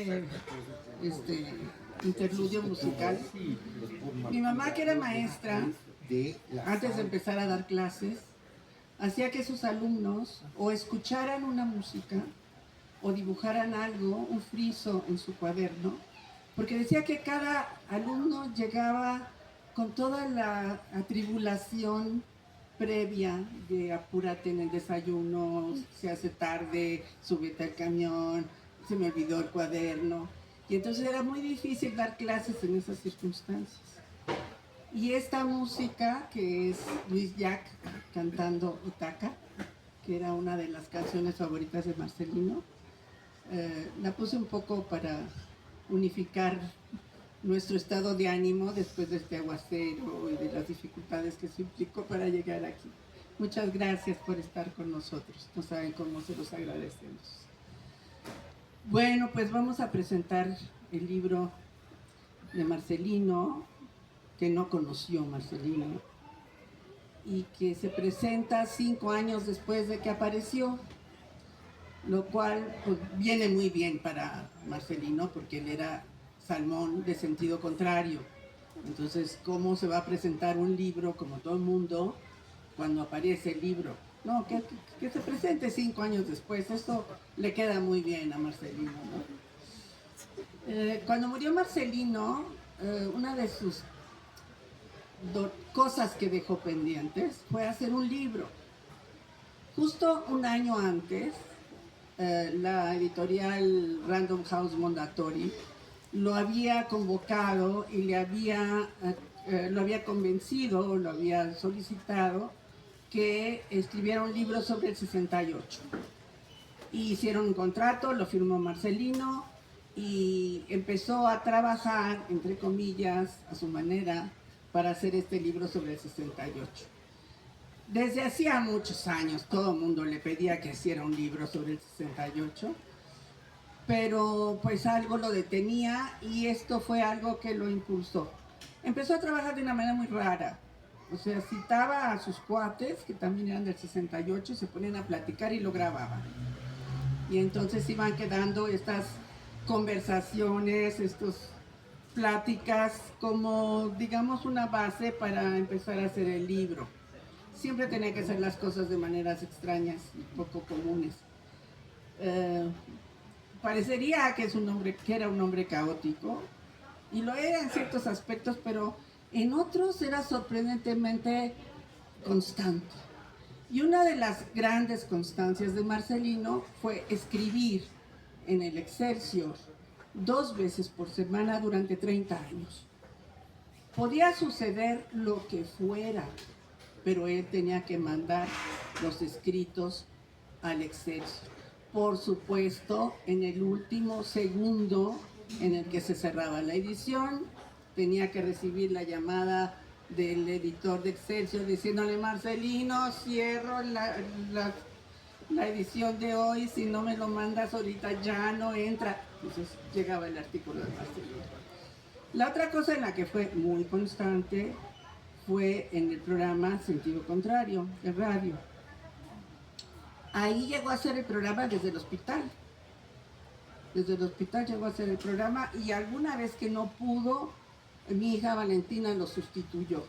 breve interludio musical. Mi mamá, que era maestra, antes de empezar a dar clases, hacía que sus alumnos o escucharan una música o dibujaran algo, un friso en su cuaderno, porque decía que cada alumno llegaba con toda la atribulación previa de apúrate en el desayuno, se hace tarde, súbete al camión, se me olvidó el cuaderno. Y entonces era muy difícil dar clases en esas circunstancias. Y esta música, que es Luis Jack cantando Itaca, que era una de las canciones favoritas de Marcelino, la puse un poco para unificar nuestro estado de ánimo después de este aguacero y de las dificultades que se implicó para llegar aquí. Muchas gracias por estar con nosotros. No saben cómo se los agradecemos. Bueno, pues vamos a presentar el libro de Marcelino, que no conoció Marcelino, y que se presenta 5 años después de que apareció, lo cual pues, viene muy bien para Marcelino, porque él era Salmón de sentido contrario. Entonces, ¿cómo se va a presentar un libro como todo el mundo cuando aparece el libro? No, que se presente 5 años después. Esto le queda muy bien a Marcelino, ¿no? Cuando murió Marcelino, una de sus cosas que dejó pendientes fue hacer un libro. Justo un año antes, la editorial Random House Mondadori lo había convocado y lo había convencido, lo había solicitado que escribiera un libro sobre el 68. Y hicieron un contrato, lo firmó Marcelino y empezó a trabajar, entre comillas, a su manera, para hacer este libro sobre el 68. Desde hacía muchos años todo el mundo le pedía que hiciera un libro sobre el 68, pero pues algo lo detenía y esto fue algo que lo impulsó. Empezó a trabajar de una manera muy rara, o sea, citaba a sus cuates, que también eran del 68, se ponían a platicar y lo grababan. Y entonces iban quedando estas conversaciones, estas pláticas como, digamos, una base para empezar a hacer el libro. Siempre tenía que hacer las cosas de maneras extrañas y poco comunes. Parecería que era un hombre caótico, y lo era en ciertos aspectos, pero en otros era sorprendentemente constante. Y una de las grandes constancias de Marcelino fue escribir en el Excelsior 2 veces por semana durante 30 años. Podía suceder lo que fuera, pero él tenía que mandar los escritos al Excelsior. Por supuesto, en el último segundo en el que se cerraba la edición, tenía que recibir la llamada del editor de Excelsior diciéndole: Marcelino, cierro la edición de hoy, si no me lo mandas ahorita ya no entra. Entonces llegaba el artículo de Marcelino. La otra cosa en la que fue muy constante fue en el programa Sentido Contrario, de radio. Ahí llegó a hacer el programa desde el hospital. Desde el hospital llegó a hacer el programa, y alguna vez que no pudo, mi hija Valentina lo sustituyó,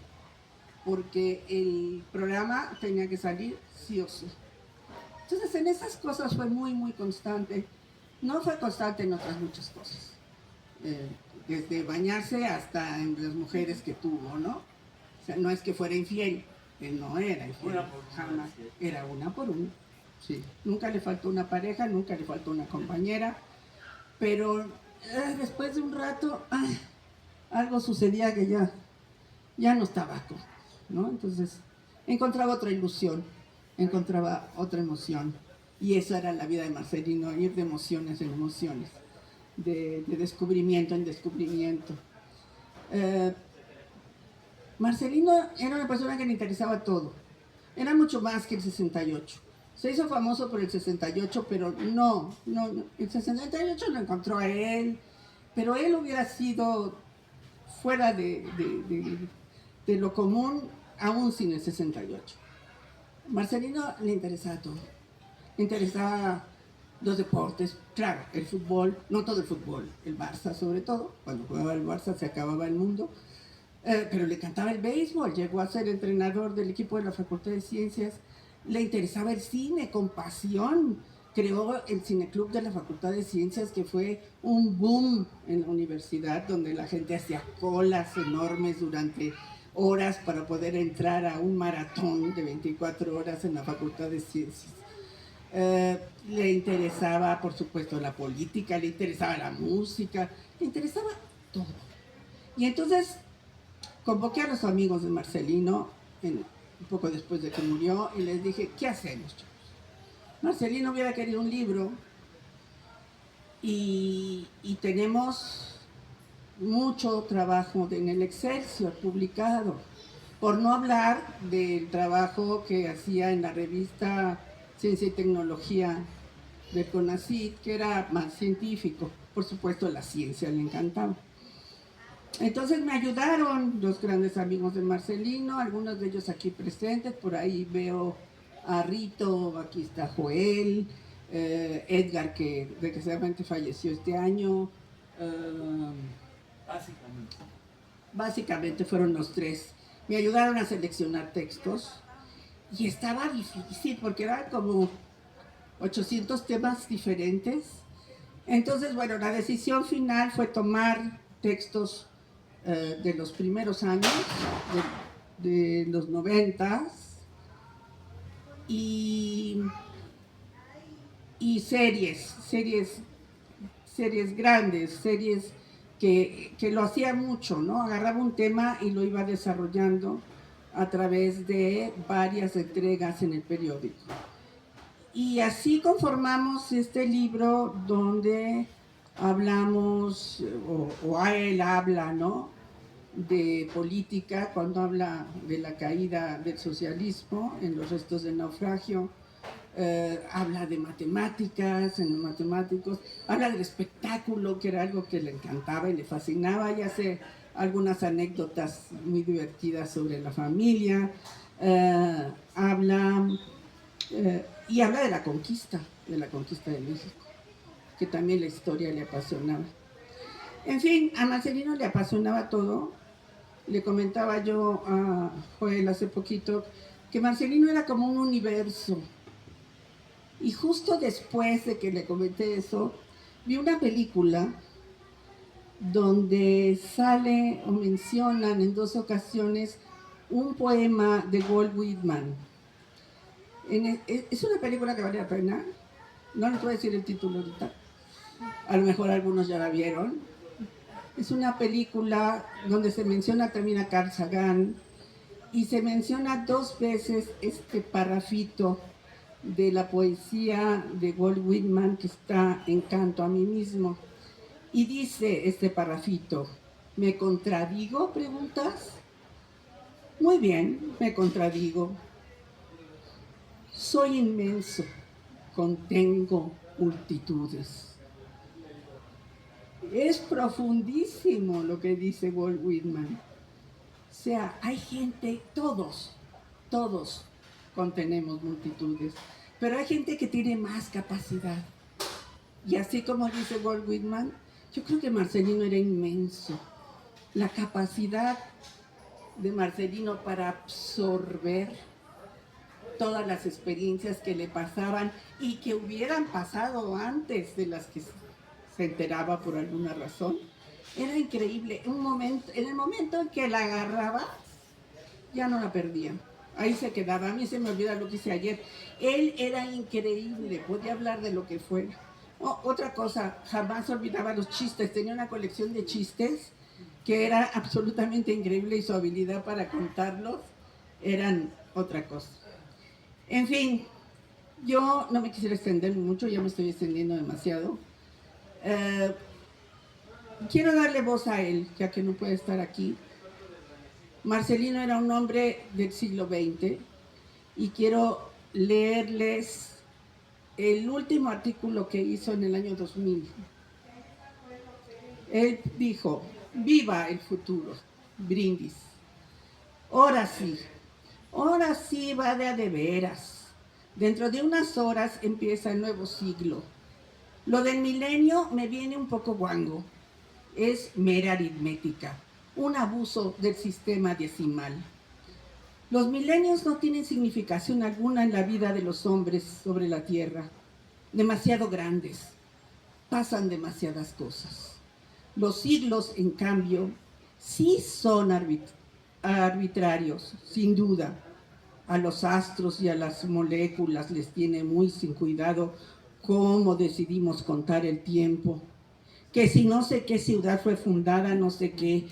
porque el programa tenía que salir sí o sí. Entonces en esas cosas fue muy, muy constante. No fue constante en otras muchas cosas. Desde bañarse hasta en las mujeres que tuvo, ¿no? O sea, no es que fuera infiel, él no era infiel, jamás. Era una por una. Sí. Nunca le faltó una pareja, nunca le faltó una compañera, pero después de un rato algo sucedía que ya no estaba, ¿no? Entonces encontraba otra ilusión, encontraba otra emoción, y esa era la vida de Marcelino, ir de emociones en emociones, de descubrimiento en descubrimiento. Marcelino era una persona que le interesaba todo, era mucho más que el 68. Se hizo famoso por el 68, pero no, el 68 lo encontró a él, pero él hubiera sido fuera de lo común aún sin el 68. Marcelino le interesaba todo, le interesaba los deportes, claro, el fútbol, no todo el fútbol, el Barça sobre todo, cuando jugaba el Barça se acababa el mundo, pero le encantaba el béisbol, llegó a ser entrenador del equipo de la Facultad de Ciencias, le interesaba el cine con pasión, creó el cineclub de la Facultad de Ciencias, que fue un boom en la universidad, donde la gente hacía colas enormes durante horas para poder entrar a un maratón de 24 horas en la Facultad de Ciencias. Le interesaba, por supuesto, la política, le interesaba la música, le interesaba todo. Y entonces convoqué a los amigos de Marcelino un poco después de que murió y les dije, ¿qué hacemos, chavos? Marcelino hubiera querido un libro y tenemos mucho trabajo en el Excelsior publicado, por no hablar del trabajo que hacía en la revista Ciencia y Tecnología del CONACYT, que era más científico. Por supuesto, la ciencia le encantaba. Entonces me ayudaron los grandes amigos de Marcelino, algunos de ellos aquí presentes, por ahí veo a Rito, aquí está Joel, Edgar, que desgraciadamente falleció este año. Básicamente fueron los tres. Me ayudaron a seleccionar textos y estaba difícil porque eran como 800 temas diferentes. Entonces, bueno, la decisión final fue tomar textos de los primeros años, de los 90s, y series grandes, series que lo hacía mucho, ¿no? Agarraba un tema y lo iba desarrollando a través de varias entregas en el periódico. Y así conformamos este libro donde hablamos, o él habla, ¿no?, de política, cuando habla de la caída del socialismo en los restos del naufragio, habla de matemáticas, en los matemáticos, habla del espectáculo, que era algo que le encantaba y le fascinaba, y hace algunas anécdotas muy divertidas sobre la familia, habla de la conquista de México, que también la historia le apasionaba. En fin, a Marcelino le apasionaba todo. Le comentaba yo a Joel hace poquito que Marcelino era como un universo. Y justo después de que le comenté eso, vi una película donde sale o mencionan en 2 ocasiones un poema de Walt Whitman. Es una película que vale la pena. No les voy a decir el título ahorita. A lo mejor algunos ya la vieron. Es una película donde se menciona también a Carl Sagan y se menciona 2 veces este parrafito de la poesía de Walt Whitman que está en Canto a mí mismo. Y dice este parrafito: ¿me contradigo? ¿Preguntas? Muy bien, me contradigo. Soy inmenso, contengo multitudes. Es profundísimo lo que dice Walt Whitman. O sea, hay gente, todos contenemos multitudes, pero hay gente que tiene más capacidad. Y así como dice Walt Whitman, yo creo que Marcelino era inmenso. La capacidad de Marcelino para absorber todas las experiencias que le pasaban y que hubieran pasado antes de las que se enteraba por alguna razón, era increíble. En el momento en que la agarraba, ya no la perdía. Ahí se quedaba. A mí se me olvida lo que hice ayer. Él era increíble, podía hablar de lo que fuera. Otra cosa, jamás olvidaba los chistes. Tenía una colección de chistes que era absolutamente increíble, y su habilidad para contarlos eran otra cosa. En fin, yo no me quisiera extender mucho, ya me estoy extendiendo demasiado. Quiero darle voz a él, ya que no puede estar aquí. Marcelino era un hombre del siglo XX y quiero leerles el último artículo que hizo en el año 2000. Él dijo: viva el futuro, brindis. Ahora sí va de a de veras. Dentro de unas horas empieza el nuevo siglo. Lo del milenio me viene un poco guango. Es mera aritmética, un abuso del sistema decimal. Los milenios no tienen significación alguna en la vida de los hombres sobre la tierra. Demasiado grandes. Pasan demasiadas cosas. Los siglos, en cambio, sí son arbitrarios, sin duda. A los astros y a las moléculas les tiene muy sin cuidado cómo decidimos contar el tiempo. Que si no sé qué ciudad fue fundada, no sé qué,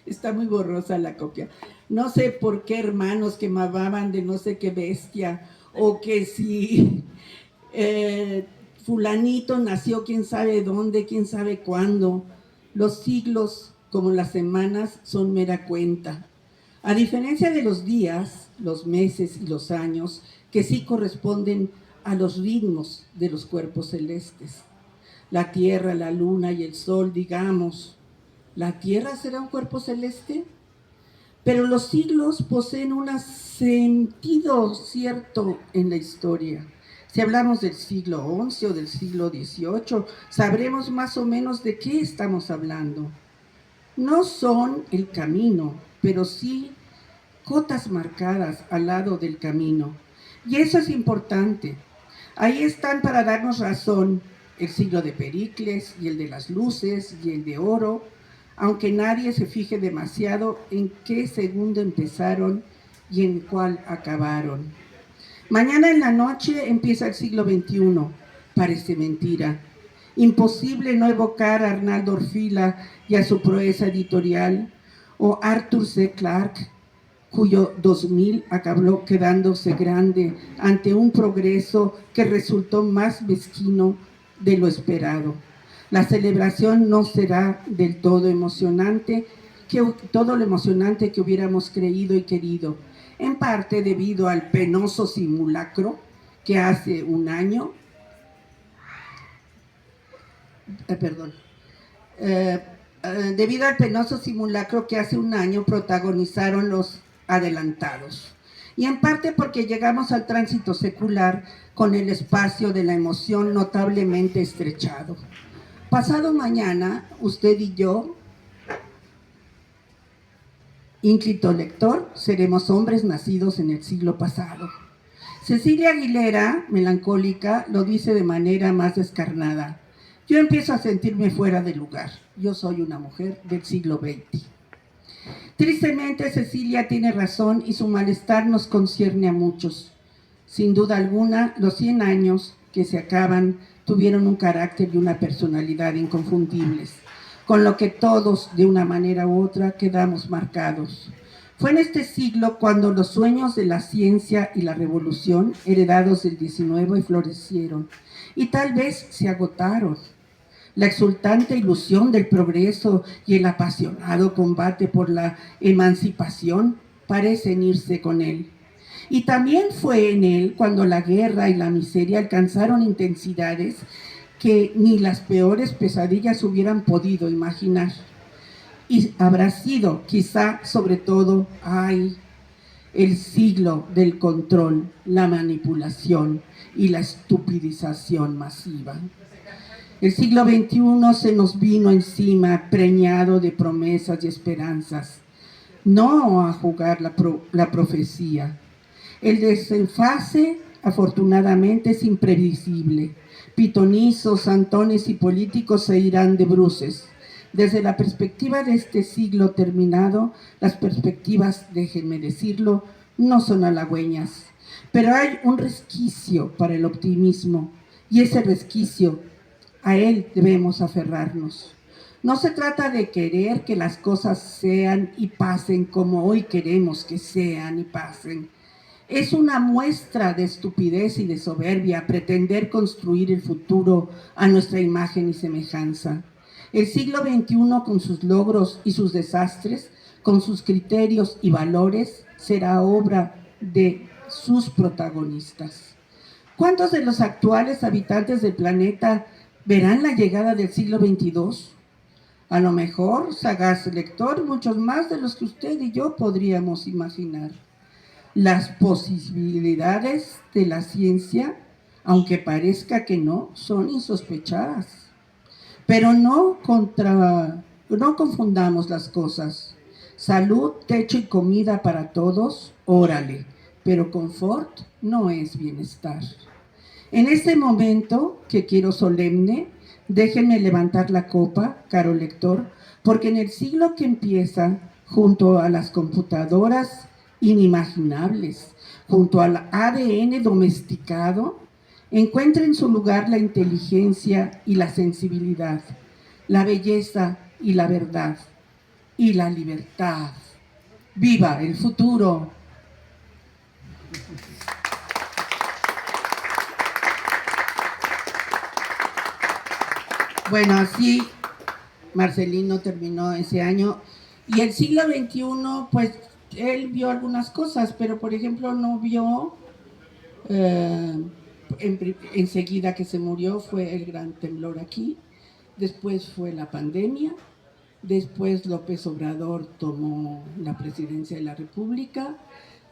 está muy borrosa la copia. No sé por qué hermanos que mamaban de no sé qué bestia, o que si fulanito nació quién sabe dónde, quién sabe cuándo. Los siglos, como las semanas, son mera cuenta. A diferencia de los días, los meses y los años, que sí corresponden a los ritmos de los cuerpos celestes. La Tierra, la Luna y el Sol, digamos, ¿la Tierra será un cuerpo celeste? Pero los siglos poseen un sentido cierto en la historia. Si hablamos del siglo XI o del siglo XVIII, sabremos más o menos de qué estamos hablando. No son el camino, pero sí cotas marcadas al lado del camino. Y eso es importante. Ahí están para darnos razón el siglo de Pericles y el de las luces y el de oro, aunque nadie se fije demasiado en qué segundo empezaron y en cuál acabaron. Mañana en la noche empieza el siglo XXI. Parece mentira. Imposible no evocar a Arnaldo Orfila y a su proeza editorial, o Arthur C. Clarke, cuyo 2000 acabó quedándose grande ante un progreso que resultó más mezquino de lo esperado. La celebración no será del todo emocionante, todo lo emocionante que hubiéramos creído y querido, en parte debido al penoso simulacro que hace un año, debido al penoso simulacro que hace un año protagonizaron los adelantados, y en parte porque llegamos al tránsito secular con el espacio de la emoción notablemente estrechado. Pasado mañana, usted y yo, ínclito lector, seremos hombres nacidos en el siglo pasado. Cecilia Aguilera, melancólica, lo dice de manera más descarnada. Yo empiezo a sentirme fuera de lugar. Yo soy una mujer del siglo XX. Tristemente, Cecilia tiene razón y su malestar nos concierne a muchos. Sin duda alguna, los 100 años que se acaban tuvieron un carácter y una personalidad inconfundibles, con lo que todos, de una manera u otra, quedamos marcados. Fue en este siglo cuando los sueños de la ciencia y la revolución, heredados del XIX, florecieron y tal vez se agotaron. La exultante ilusión del progreso y el apasionado combate por la emancipación parecen irse con él. Y también fue en él cuando la guerra y la miseria alcanzaron intensidades que ni las peores pesadillas hubieran podido imaginar. Y habrá sido, quizá, sobre todo, el siglo del control, la manipulación y la estupidización masiva. El siglo XXI se nos vino encima preñado de promesas y esperanzas, no a jugar la profecía. El desenfase, afortunadamente, es imprevisible. Pitonizos, santones y políticos se irán de bruces. Desde la perspectiva de este siglo terminado, las perspectivas, déjenme decirlo, no son halagüeñas. Pero hay un resquicio para el optimismo, y ese resquicio, a él debemos aferrarnos. No se trata de querer que las cosas sean y pasen como hoy queremos que sean y pasen. Es una muestra de estupidez y de soberbia pretender construir el futuro a nuestra imagen y semejanza. El siglo XXI, con sus logros y sus desastres, con sus criterios y valores, será obra de sus protagonistas. ¿Cuántos de los actuales habitantes del planeta verán la llegada del siglo XXII? A lo mejor, sagaz lector, muchos más de los que usted y yo podríamos imaginar. Las posibilidades de la ciencia, aunque parezca que no, son insospechadas. Pero no confundamos las cosas. Salud, techo y comida para todos, órale, pero confort no es bienestar. En este momento que quiero solemne, déjenme levantar la copa, caro lector, porque en el siglo que empieza, junto a las computadoras inimaginables, junto al ADN domesticado, encuentra en su lugar la inteligencia y la sensibilidad, la belleza y la verdad, y la libertad. ¡Viva el futuro! Bueno, así Marcelino terminó ese año. Y el siglo XXI, pues, él vio algunas cosas, pero por ejemplo no vio, enseguida que se murió fue el gran temblor aquí, después fue la pandemia, después López Obrador tomó la presidencia de la República,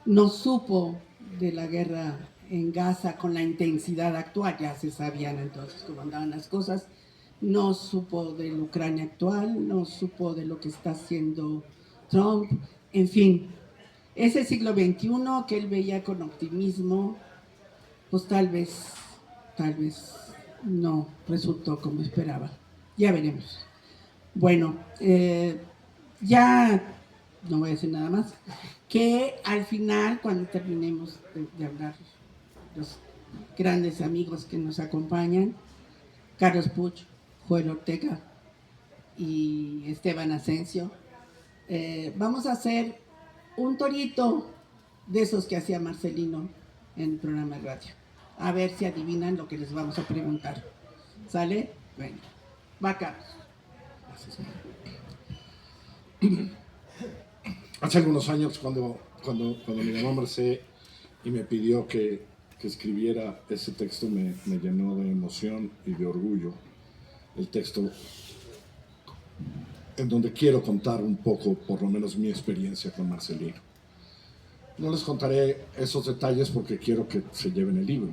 no supo de la guerra en Gaza con la intensidad actual, ya se sabían entonces cómo andaban las cosas, no supo de la Ucrania actual, no supo de lo que está haciendo Trump, en fin, ese siglo XXI que él veía con optimismo, pues tal vez no resultó como esperaba. Ya veremos. Bueno, ya no voy a decir nada más, que al final, cuando terminemos de hablar, los grandes amigos que nos acompañan, Carlos Puch, Joel Ortega y Esteban Asensio, vamos a hacer un torito de esos que hacía Marcelino en el programa de radio. A ver si adivinan lo que les vamos a preguntar. ¿Sale? Bueno, va Carlos. Hace algunos años, cuando me llamó Mercé y me pidió que escribiera ese texto, me llenó de emoción y de orgullo. El texto en donde quiero contar un poco, por lo menos, mi experiencia con Marcelino. No les contaré esos detalles porque quiero que se lleven el libro.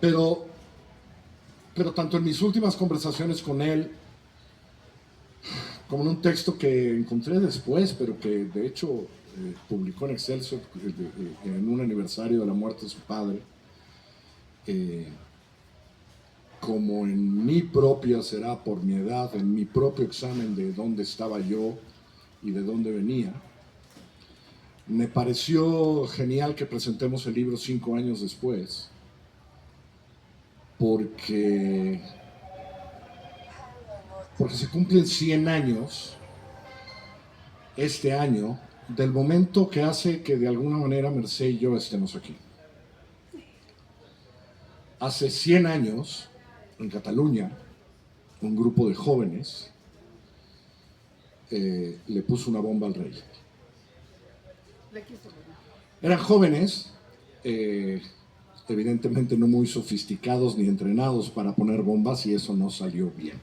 Pero tanto en mis últimas conversaciones con él, como en un texto que encontré después, pero que de hecho publicó en Excelsior en un aniversario de la muerte de su padre, como en mi propia, será por mi edad, en mi propio examen de dónde estaba yo y de dónde venía, me pareció genial que presentemos el libro 5 años después, porque se cumplen 100 años este año del momento que hace que de alguna manera Mercé y yo estemos aquí. Hace 100 años, en Cataluña, un grupo de jóvenes le puso una bomba al rey. Eran jóvenes, evidentemente no muy sofisticados ni entrenados para poner bombas, y eso no salió bien.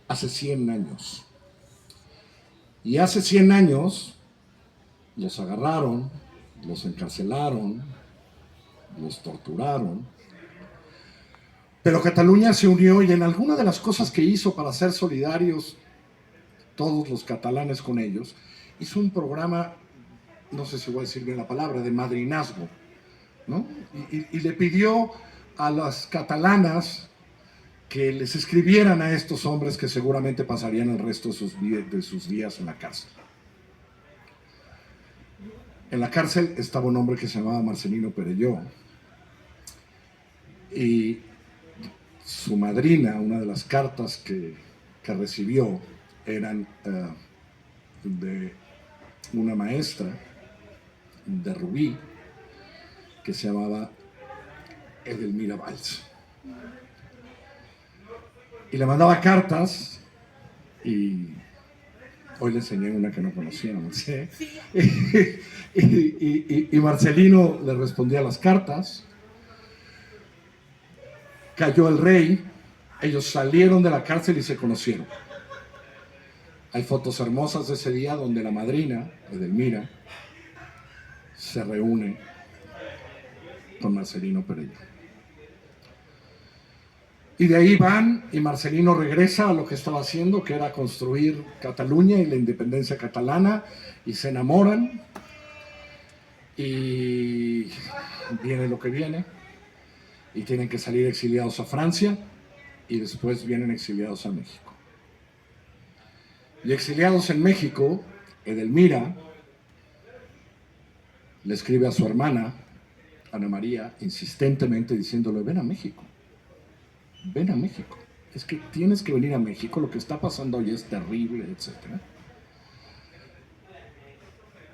Hace 100 años. Y hace 100 años los agarraron, los encarcelaron, los torturaron. Pero Cataluña se unió, y en alguna de las cosas que hizo para ser solidarios todos los catalanes con ellos, hizo un programa, no sé si voy a decir bien la palabra, de madrinazgo, ¿no? Y le pidió a las catalanas que les escribieran a estos hombres que seguramente pasarían el resto de sus días en la cárcel. En la cárcel estaba un hombre que se llamaba Marcelino Perelló, y su madrina, una de las cartas que recibió eran de una maestra de Rubí que se llamaba Edelmira Valls. Y le mandaba cartas, y hoy le enseñé una que no conocíamos, ¿sí? y Marcelino le respondía a las cartas. Cayó el rey, ellos salieron de la cárcel y se conocieron. Hay fotos hermosas de ese día donde la madrina, Edelmira, se reúne con Marcelino Perelló. Y de ahí van, y Marcelino regresa a lo que estaba haciendo, que era construir Cataluña y la independencia catalana, y se enamoran, y viene lo que viene, y tienen que salir exiliados a Francia, y después vienen exiliados a México. Y exiliados en México, Edelmira le escribe a su hermana, Ana María, insistentemente diciéndole, ven a México, es que tienes que venir a México, lo que está pasando hoy es terrible, etc.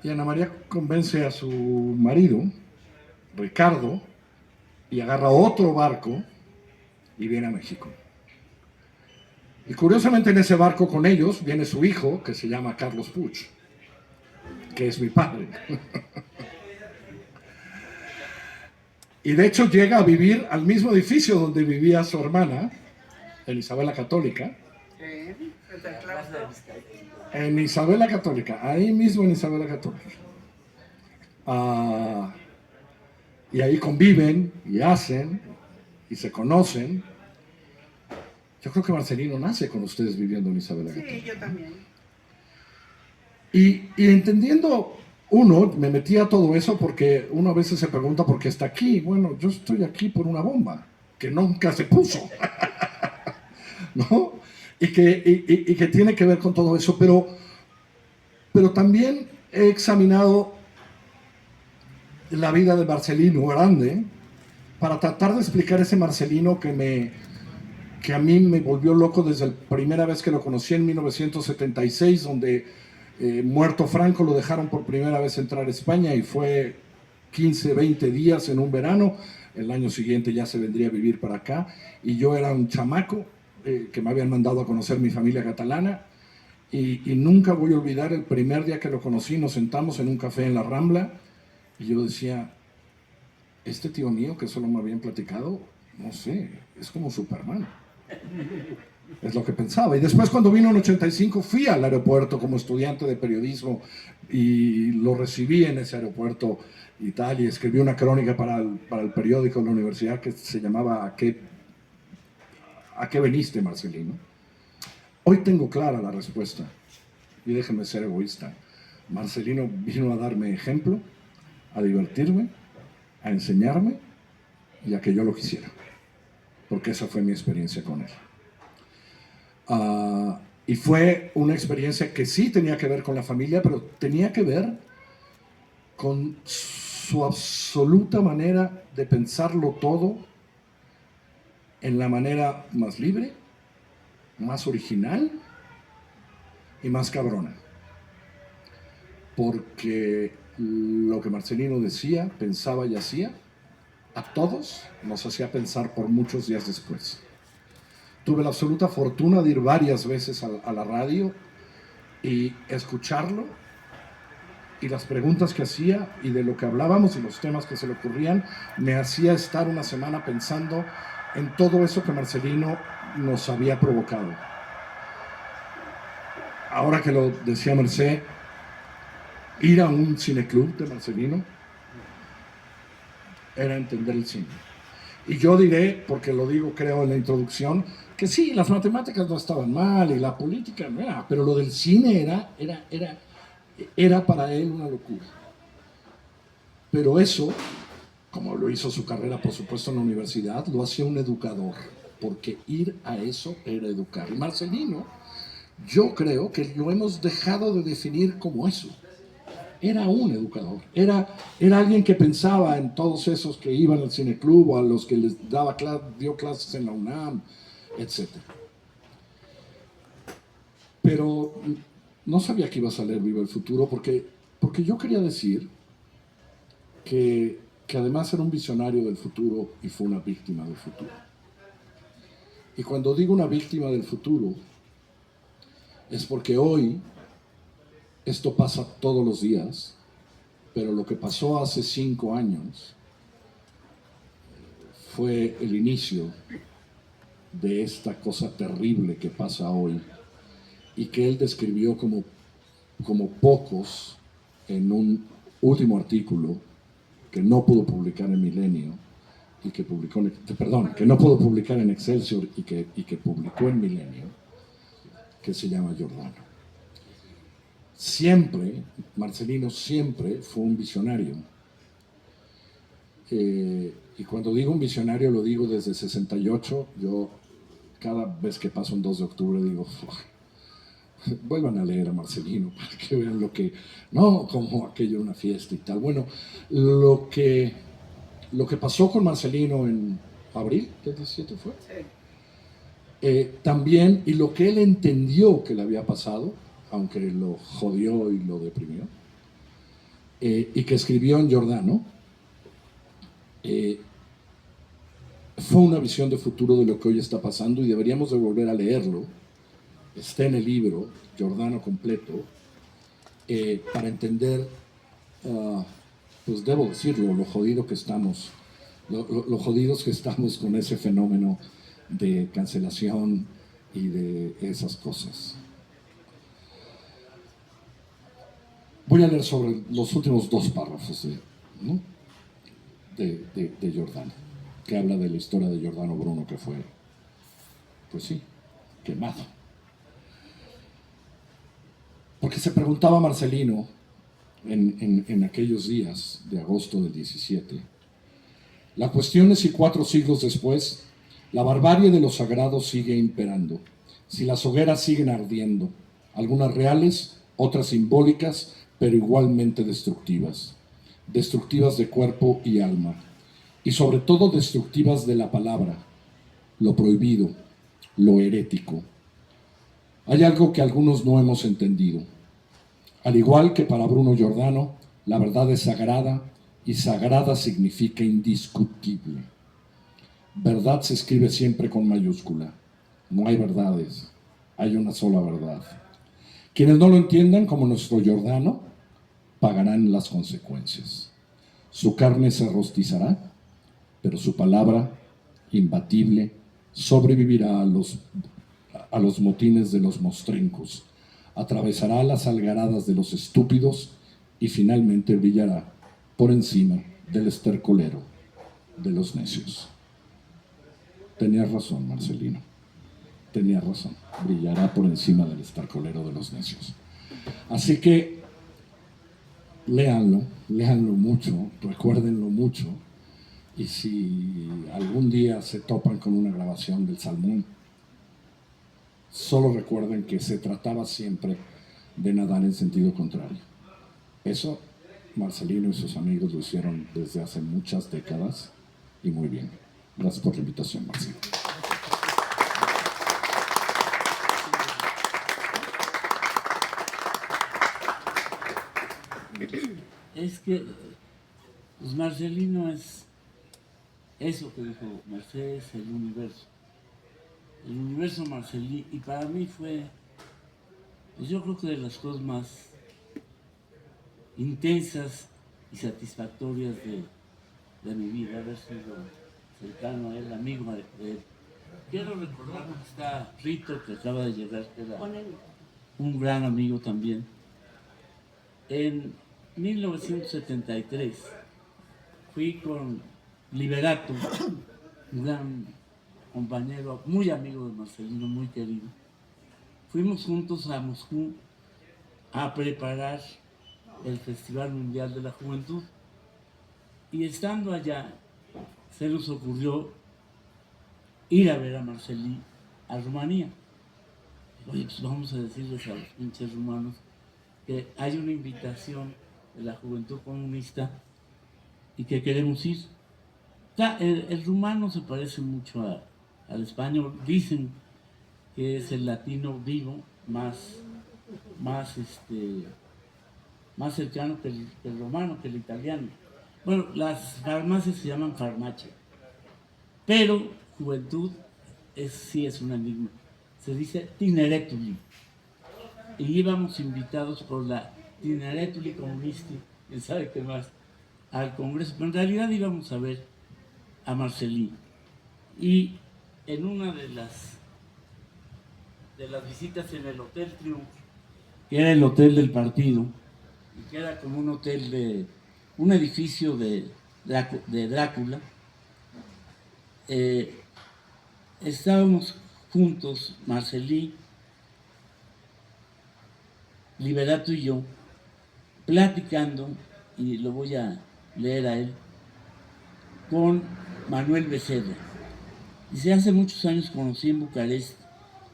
Y Ana María convence a su marido, Ricardo, y agarra otro barco y viene a México. Y curiosamente en ese barco con ellos viene su hijo, que se llama Carlos Puig, que es mi padre. Y de hecho llega a vivir al mismo edificio donde vivía su hermana, en Isabel la Católica. En Isabel la Católica, ahí mismo en Isabel la Católica. Y ahí conviven, y hacen, y se conocen. Yo creo que Marcelino nace con ustedes viviendo en Isabel la Católica. Sí, yo también. Y entendiendo, uno, me metía a todo eso porque uno a veces se pregunta por qué está aquí. Bueno, yo estoy aquí por una bomba que nunca se puso, ¿no? Y que tiene que ver con todo eso, pero también he examinado la vida de Marcelino Grande para tratar de explicar ese Marcelino que a mí me volvió loco desde la primera vez que lo conocí en 1976, donde muerto Franco lo dejaron por primera vez entrar a España y fue 15, 20 días en un verano. El año siguiente ya se vendría a vivir para acá y yo era un chamaco que me habían mandado a conocer mi familia catalana y nunca voy a olvidar el primer día que lo conocí. Nos sentamos en un café en la Rambla y yo decía, este tío mío que solo me habían platicado, no sé, es como Superman. Es lo que pensaba. Y después cuando vino en 85 fui al aeropuerto como estudiante de periodismo y lo recibí en ese aeropuerto y tal, y escribí una crónica para el periódico de la universidad que se llamaba ¿A qué veniste, Marcelino? Hoy tengo clara la respuesta y déjenme ser egoísta. Marcelino vino a darme ejemplo, a divertirme, a enseñarme y a que yo lo quisiera, porque esa fue mi experiencia con él. Y fue una experiencia que sí tenía que ver con la familia, pero tenía que ver con su absoluta manera de pensarlo todo en la manera más libre, más original y más cabrona. Porque lo que Marcelino decía, pensaba y hacía, a todos nos hacía pensar por muchos días después. Tuve la absoluta fortuna de ir varias veces a la radio y escucharlo y las preguntas que hacía y de lo que hablábamos y los temas que se le ocurrían me hacía estar una semana pensando en todo eso que Marcelino nos había provocado. Ahora que lo decía Mercé, ir a un cineclub de Marcelino era entender el cine. Y yo diré, porque lo digo creo en la introducción, que sí, las matemáticas no estaban mal y la política no era, pero lo del cine era para él una locura. Pero eso, como lo hizo su carrera por supuesto en la universidad, lo hacía un educador, porque ir a eso era educar. Y Marcelino, yo creo que lo hemos dejado de definir como eso. Era un educador, era alguien que pensaba en todos esos que iban al cineclub o a los que les dio clases en la UNAM, etc. Pero no sabía que iba a salir Viva el Futuro porque yo quería decir que además era un visionario del futuro y fue una víctima del futuro. Y cuando digo una víctima del futuro es porque hoy esto pasa todos los días, pero lo que pasó hace 5 años fue el inicio de esta cosa terrible que pasa hoy y que él describió como pocos en un último artículo que no pudo publicar en Milenio y que publicó, perdón, que no pudo publicar en Excelsior y que publicó en Milenio, que se llama Giordano. Siempre, Marcelino siempre fue un visionario. Y cuando digo un visionario lo digo desde 68. Yo cada vez que paso un 2 de octubre digo, vuelvan a leer a Marcelino para que vean lo que, no como aquello una fiesta y tal. Bueno, lo que pasó con Marcelino en abril del 17 fue. También, y lo que él entendió que le había pasado, aunque lo jodió y lo deprimió, y que escribió en Giordano, fue una visión de futuro de lo que hoy está pasando y deberíamos de volver a leerlo. Está en el libro, Giordano completo, para entender, pues debo decirlo, lo jodido que estamos, lo jodidos que estamos con ese fenómeno de cancelación y de esas cosas. Voy a leer sobre los últimos 2 párrafos de Giordano, que habla de la historia de Giordano Bruno, que fue, pues sí, quemado. Porque se preguntaba Marcelino en aquellos días de agosto del 17, la cuestión es si 4 siglos después la barbarie de lo sagrado sigue imperando, si las hogueras siguen ardiendo, algunas reales, otras simbólicas, pero igualmente destructivas de cuerpo y alma, y sobre todo destructivas de la palabra, lo prohibido, lo herético. Hay algo que algunos no hemos entendido. Al igual que para Bruno Giordano, la verdad es sagrada y sagrada significa indiscutible. Verdad se escribe siempre con mayúscula. No hay verdades, hay una sola verdad. Quienes no lo entiendan, como nuestro Giordano, pagarán las consecuencias. Su carne se rostizará, pero su palabra, imbatible, sobrevivirá a los motines de los mostrencos, atravesará las algaradas de los estúpidos y finalmente brillará por encima del estercolero de los necios. Tenías razón, Marcelino. Tenías razón. Brillará por encima del estercolero de los necios. Así que léanlo mucho, recuérdenlo mucho. Y si algún día se topan con una grabación del Salmón, solo recuerden que se trataba siempre de nadar en sentido contrario. Eso Marcelino y sus amigos lo hicieron desde hace muchas décadas y muy bien. Gracias por la invitación, Marcelino. Es que pues Marcelino es eso que dijo Mercedes, el universo Marcelino, y para mí fue, pues yo creo que de las cosas más intensas y satisfactorias de mi vida, haber sido cercano a él, amigo de él. Quiero recordar que está Rito, que acaba de llegar, que era un gran amigo también. En 1973 fui con Liberato, un gran compañero, muy amigo de Marcelino, muy querido. Fuimos juntos a Moscú a preparar el Festival Mundial de la Juventud. Y estando allá, se nos ocurrió ir a ver a Marcelí a Rumanía. Oye, pues vamos a decirles a los pinches rumanos que hay una invitación de la Juventud Comunista y que queremos ir. El rumano se parece mucho al español. Dicen que es el latino vivo más cercano que el romano, que el italiano. Bueno, las farmacias se llaman farmacia, pero juventud sí es un enigma. Se dice Tineretuli. Y íbamos invitados por la Tineretuli Comunisti, quién sabe qué más, al Congreso. Pero en realidad íbamos a ver a Marcelino. Y en una de de las visitas en el Hotel Triunfo, que era el hotel del partido, y que era como un hotel un edificio de Drácula. Estábamos juntos, Marcelí, Liberato y yo, platicando, y lo voy a leer a él, con Manuel Becerra. Dice: hace muchos años conocí en Bucarest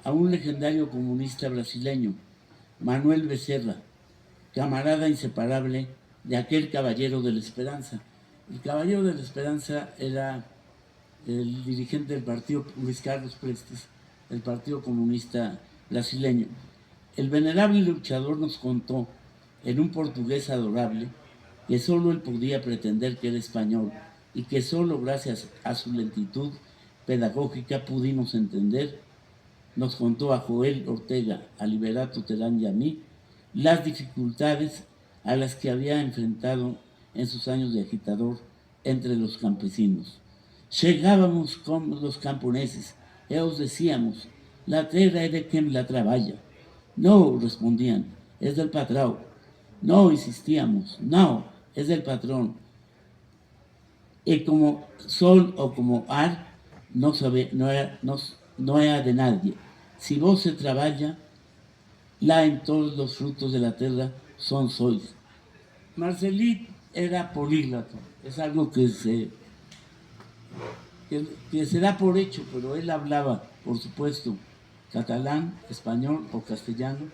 a un legendario comunista brasileño, Manuel Becerra, camarada inseparable de aquel Caballero de la Esperanza. El Caballero de la Esperanza era el dirigente del partido, Luis Carlos Prestes, del Partido Comunista Brasileño. El venerable luchador nos contó, en un portugués adorable, que solo él podía pretender que era español y que solo gracias a su lentitud pedagógica pudimos entender. Nos contó a Joel Ortega, a Liberato Terán y a mí las dificultades a las que había enfrentado en sus años de agitador entre los campesinos. Llegábamos con los camponeses, ellos decíamos: la tierra es de quien la trabaja. No, respondían, es del patrón. No, insistíamos, no, es del patrón. Y como sol o como ar, no era de nadie. Si vos se trabaja, la en todos los frutos de la tierra son sois. Marcelí era políglota, es algo que se da por hecho, pero él hablaba, por supuesto, catalán, español o castellano,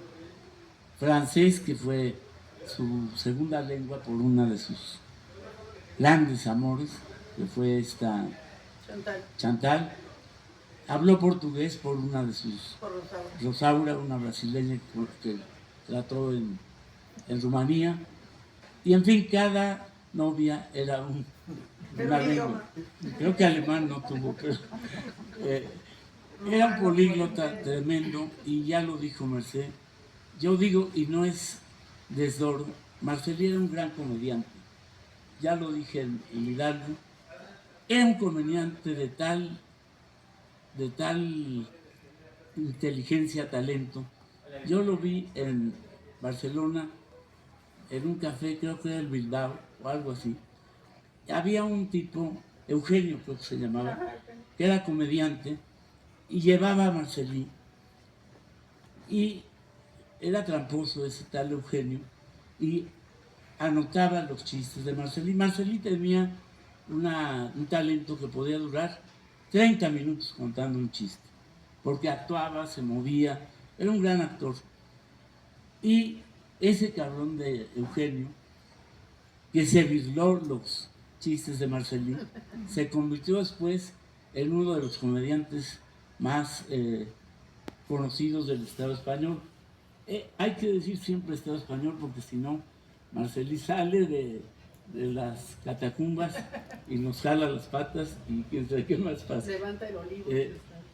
francés, que fue su segunda lengua por una de sus grandes amores, que fue esta Chantal. Habló portugués por una de sus, Rosaura, una brasileña que trató en Rumanía. Y en fin, cada novia era una lengua. Creo que alemán no tuvo, pero era un políglota tremendo, y ya lo dijo Merced. Yo digo, y no es desdoro, Marcelí era un gran comediante. Ya lo dije en Hidalgo, era un comediante de tal inteligencia, talento. Yo lo vi en Barcelona, en un café, creo que era el Bilbao o algo así. Había un tipo, Eugenio creo que se llamaba, que era comediante, y llevaba a Marcelí, y era tramposo ese tal Eugenio, y anotaba los chistes de Marcelí. Marcelí tenía un talento que podía durar 30 minutos contando un chiste, porque actuaba, se movía, era un gran actor. Y ese cabrón de Eugenio, que se virló los chistes de Marcelí, se convirtió después en uno de los comediantes más conocidos del Estado español. Hay que decir siempre Estado español, porque si no, Marcelí sale de las catacumbas y nos jala las patas, y quién sabe qué más pasa. Levanta el olivo.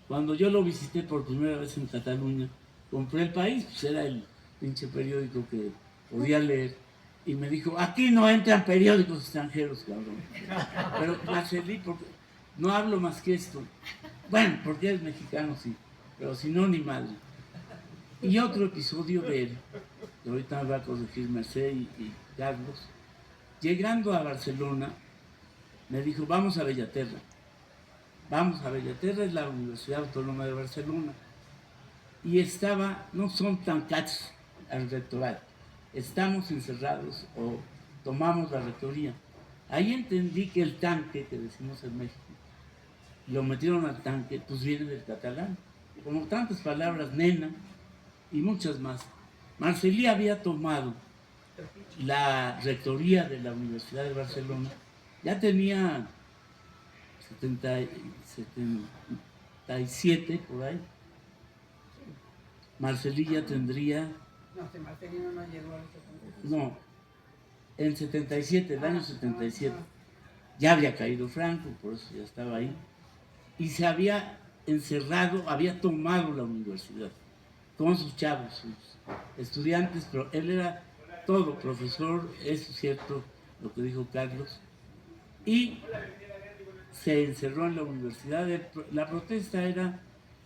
Cuando yo lo visité por primera vez en Cataluña, compré El País, pues era el pinche periódico que podía leer, y me dijo: aquí no entran periódicos extranjeros, cabrón. Pero Marcelí, porque no hablo más que esto. Bueno, porque eres mexicano, sí, pero si no, ni madre. Y otro episodio de él, que ahorita me va a corregir Merced y Carlos, llegando a Barcelona, me dijo: vamos a Bellaterra. Vamos a Bellaterra, es la Universidad Autónoma de Barcelona. Y no son tan cachos al rectorado. Estamos encerrados o tomamos la rectoría. Ahí entendí que el tanque, que decimos en México, lo metieron al tanque, pues viene del catalán. Como tantas palabras, nena y muchas más. Marcelí había tomado la rectoría de la Universidad de Barcelona, ya tenía 77 por ahí. Marcelí ya tendría... No, Marcelino no llegó al 77. No, en 77, el año 77. Ya había caído Franco, por eso ya estaba ahí. Y se había encerrado, había tomado la universidad con sus chavos, sus estudiantes, pero él era todo profesor, eso es cierto lo que dijo Carlos, y se encerró en la universidad. La protesta era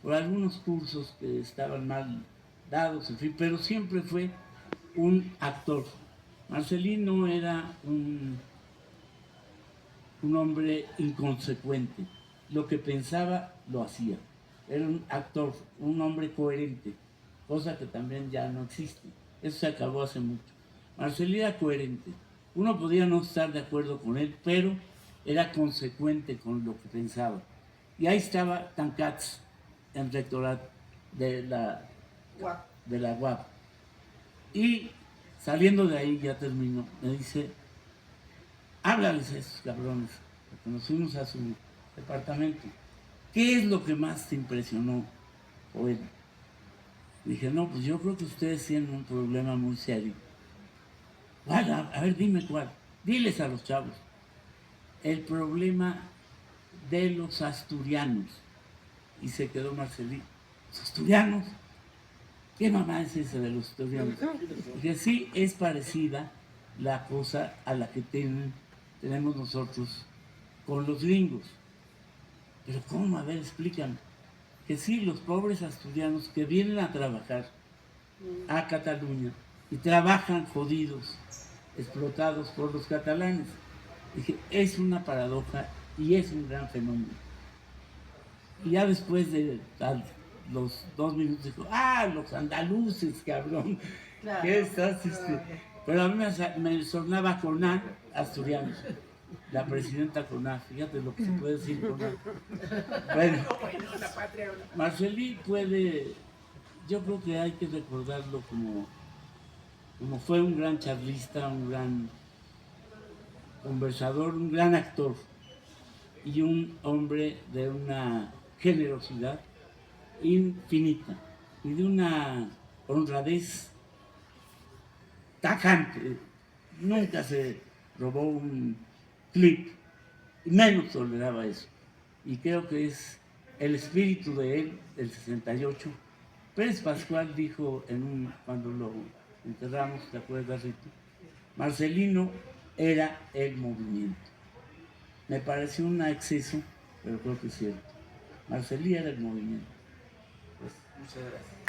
por algunos cursos que estaban mal dados, en fin, pero siempre fue un actor. Marcelino era un hombre inconsecuente. Lo que pensaba, lo hacía. Era un actor, un hombre coherente, cosa que también ya no existe. Eso se acabó hace mucho. Marcelino era coherente. Uno podía no estar de acuerdo con él, pero era consecuente con lo que pensaba. Y ahí estaba Tancats, en rectorato de la UAP. Y saliendo de ahí, ya terminó, me dice, háblales a esos cabrones, porque nos fuimos a su departamento. ¿Qué es lo que más te impresionó, Joel? Dije, no, pues yo creo que ustedes tienen un problema muy serio. Bueno, a ver, dime cuál. Diles a los chavos. El problema de los asturianos. Y se quedó Marcelino. ¿Los asturianos? ¿Qué mamá es esa de los asturianos? Dije, sí, es parecida la cosa a la que tenemos nosotros con los gringos. Pero ¿cómo? A ver, explícame. Que sí, los pobres asturianos que vienen a trabajar a Cataluña y trabajan jodidos, explotados por los catalanes. Dije, es una paradoja y es un gran fenómeno. Y ya después de los 2 minutos dijo, los andaluces, cabrón. Claro, ¿qué estás? Pero a mí me sonaba Coná, asturianos. La presidenta Coná, fíjate lo que se puede decir Coná. Bueno, Marcelí yo creo que hay que recordarlo como fue un gran charlista, un gran conversador, un gran actor y un hombre de una generosidad infinita y de una honradez tajante. Nunca se robó un clip, y menos toleraba eso. Y creo que es el espíritu de él, del 68. Pérez Pascual dijo cuando lo enterramos, ¿te acuerdas, Rito? Marcelino era el movimiento. Me pareció un exceso, pero creo que es cierto. Marcelino era el movimiento. Pues, muchas gracias.